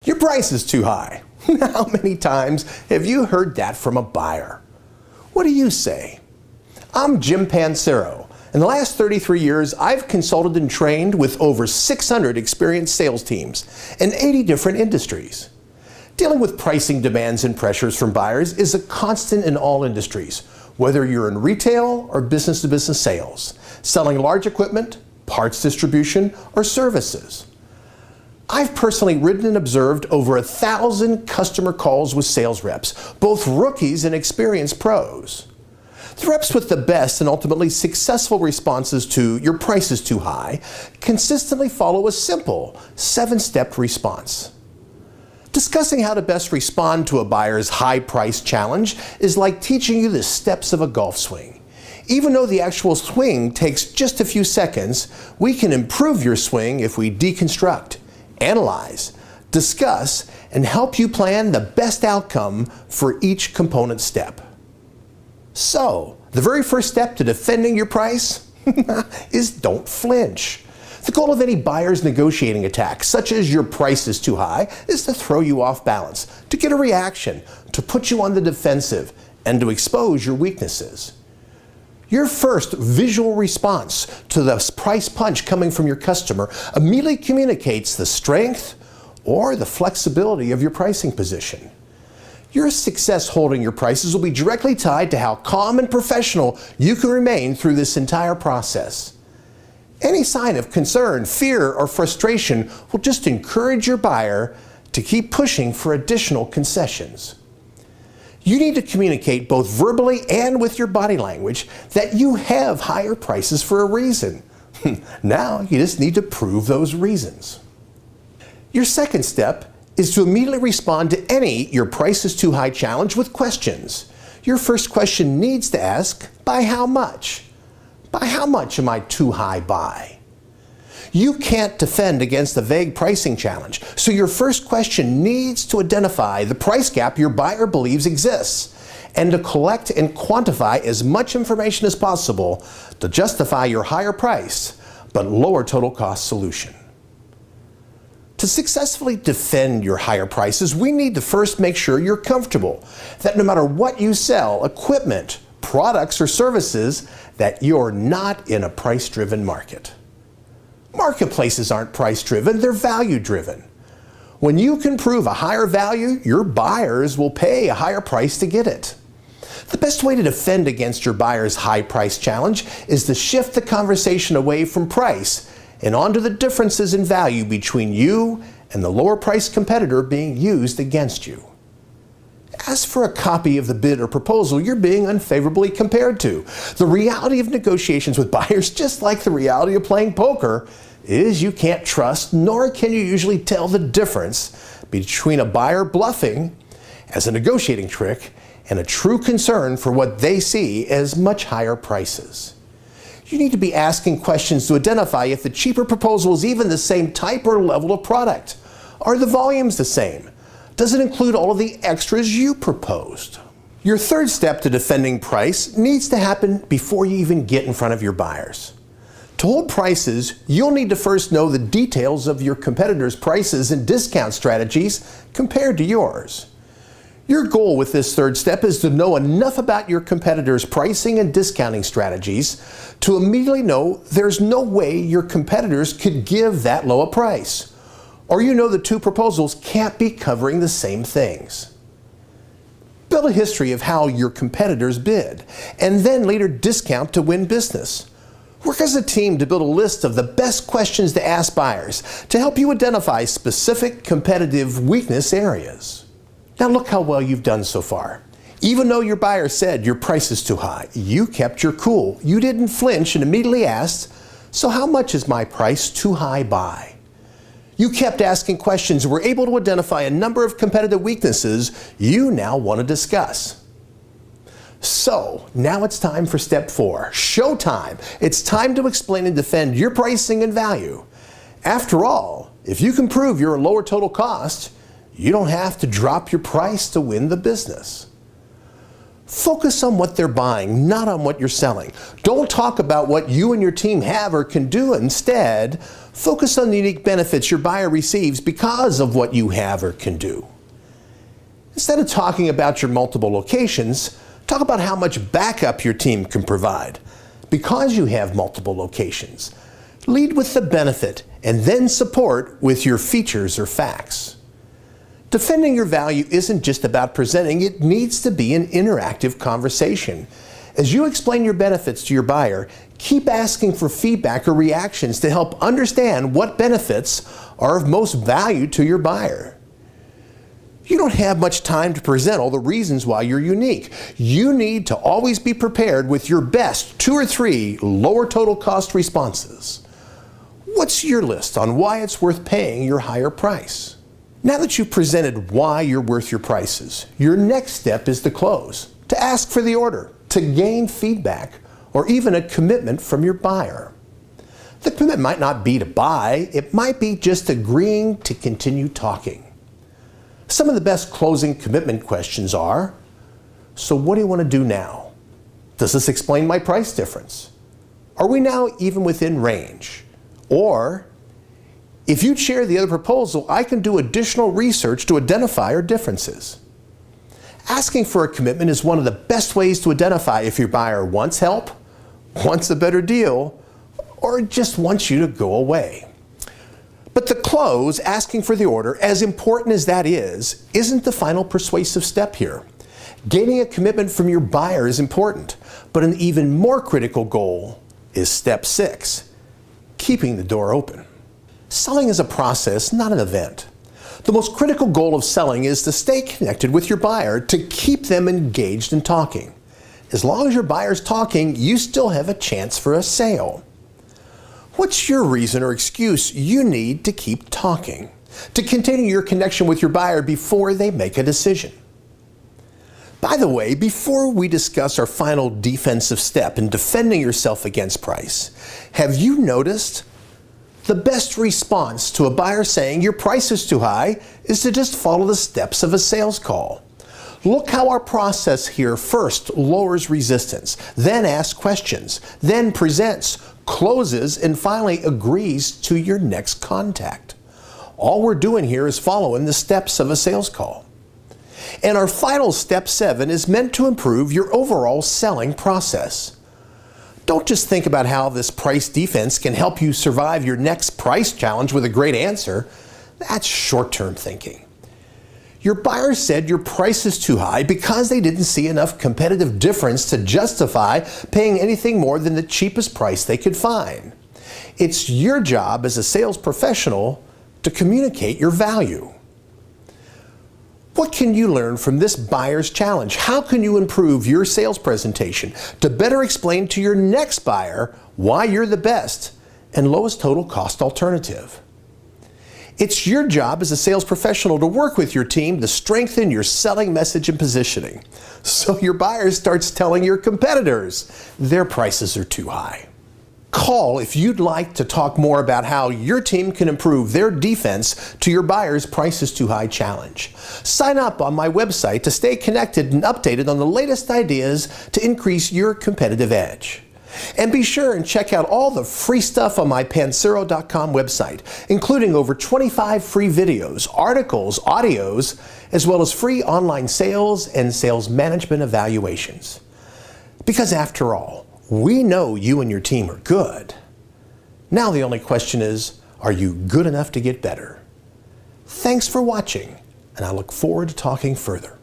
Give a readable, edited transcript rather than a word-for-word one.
Your price is too high. How many times have you heard that from a buyer? What do you say? I'm Jim Pancero. In the last 33 years, I've consulted and trained with over 600 experienced sales teams in 80 different industries. Dealing with pricing demands and pressures from buyers is a constant in all industries, whether you're in retail or business-to-business sales, selling large equipment, parts distribution, or services. I've personally written and observed over 1,000 customer calls with sales reps, both rookies and experienced pros. The reps with the best and ultimately successful responses to "your price is too high" consistently follow a simple 7-step response. Discussing how to best respond to a buyer's high price challenge is like teaching you the steps of a golf swing. Even though the actual swing takes just a few seconds, we can improve your swing if we deconstruct, analyze, discuss, and help you plan the best outcome for each component step. So, the very first step to defending your price is don't flinch. The goal of any buyer's negotiating attack, such as "your price is too high," is to throw you off balance, to get a reaction, to put you on the defensive, and to expose your weaknesses. Your first visual response to the price punch coming from your customer immediately communicates the strength or the flexibility of your pricing position. Your success holding your prices will be directly tied to how calm and professional you can remain through this entire process. Any sign of concern, fear, or frustration will just encourage your buyer to keep pushing for additional concessions. You need to communicate both verbally and with your body language that you have higher prices for a reason. Now you just need to prove those reasons. Your second step is to immediately respond to any "your price is too high" challenge with questions. Your first question needs to ask, by how much? By how much am I too high by? You can't defend against a vague pricing challenge, so your first question needs to identify the price gap your buyer believes exists and to collect and quantify as much information as possible to justify your higher price but lower total cost solution. To successfully defend your higher prices, we need to first make sure you're comfortable that no matter what you sell, equipment, products, or services, that you're not in a price-driven market. Marketplaces aren't price-driven, they're value-driven. When you can prove a higher value, your buyers will pay a higher price to get it. The best way to defend against your buyer's high price challenge is to shift the conversation away from price and onto the differences in value between you and the lower price competitor being used against you. Ask for a copy of the bid or proposal you're being unfavorably compared to. The reality of negotiations with buyers, just like the reality of playing poker, is you can't trust nor can you usually tell the difference between a buyer bluffing as a negotiating trick and a true concern for what they see as much higher prices. You need to be asking questions to identify if the cheaper proposal is even the same type or level of product. Are the volumes the same? Does it include all of the extras you proposed? Your third step to defending price needs to happen before you even get in front of your buyers. To hold prices, you'll need to first know the details of your competitors' prices and discount strategies compared to yours. Your goal with this third step is to know enough about your competitors' pricing and discounting strategies to immediately know there's no way your competitors could give that low a price. Or you know the two proposals can't be covering the same things. Build a history of how your competitors bid, and then later discount to win business. Work as a team to build a list of the best questions to ask buyers to help you identify specific competitive weakness areas. Now look how well you've done so far. Even though your buyer said your price is too high, you kept your cool. You didn't flinch and immediately asked, "So how much is my price too high by?" You kept asking questions and were able to identify a number of competitive weaknesses you now want to discuss. So, now it's time for step 4, showtime. It's time to explain and defend your pricing and value. After all, if you can prove you're a lower total cost, you don't have to drop your price to win the business. Focus on what they're buying, not on what you're selling. Don't talk about what you and your team have or can do. Instead, focus on the unique benefits your buyer receives because of what you have or can do. Instead of talking about your multiple locations, talk about how much backup your team can provide. Because you have multiple locations, lead with the benefit and then support with your features or facts. Defending your value isn't just about presenting, it needs to be an interactive conversation. As you explain your benefits to your buyer, keep asking for feedback or reactions to help understand what benefits are of most value to your buyer. You don't have much time to present all the reasons why you're unique. You need to always be prepared with your best 2 or 3 lower total cost responses. What's your list on why it's worth paying your higher price? Now that you've presented why you're worth your prices, your next step is to close, to ask for the order, to gain feedback, or even a commitment from your buyer. The commitment might not be to buy, it might be just agreeing to continue talking. Some of the best closing commitment questions are, so what do you want to do now? Does this explain my price difference? Are we now even within range? Or, if you'd share the other proposal, I can do additional research to identify our differences. Asking for a commitment is one of the best ways to identify if your buyer wants help, wants a better deal, or just wants you to go away. But the close, asking for the order, as important as that is, isn't the final persuasive step here. Gaining a commitment from your buyer is important, but an even more critical goal is step 6, keeping the door open. Selling is a process, not an event. The most critical goal of selling is to stay connected with your buyer, to keep them engaged in talking. As long as your buyer's talking, you still have a chance for a sale. What's your reason or excuse you need to keep talking, to continue your connection with your buyer before they make a decision? By the way, before we discuss our final defensive step in defending yourself against price, have you noticed the best response to a buyer saying your price is too high is to just follow the steps of a sales call? Look how our process here first lowers resistance, then asks questions, then presents, closes, and finally agrees to your next contact. All we're doing here is following the steps of a sales call. And our final step 7 is meant to improve your overall selling process. Don't just think about how this price defense can help you survive your next price challenge with a great answer. That's short-term thinking. Your buyer said your price is too high because they didn't see enough competitive difference to justify paying anything more than the cheapest price they could find. It's your job as a sales professional to communicate your value. What can you learn from this buyer's challenge? How can you improve your sales presentation to better explain to your next buyer why you're the best and lowest total cost alternative? It's your job as a sales professional to work with your team to strengthen your selling message and positioning, so your buyer starts telling your competitors their prices are too high. Call if you'd like to talk more about how your team can improve their defense to your buyer's price is too high challenge. Sign up on my website to stay connected and updated on the latest ideas to increase your competitive edge. And be sure and check out all the free stuff on my Pancero.com website, including over 25 free videos, articles, audios, as well as free online sales and sales management evaluations. Because after all, we know you and your team are good. Now the only question is, are you good enough to get better? Thanks for watching, and I look forward to talking further.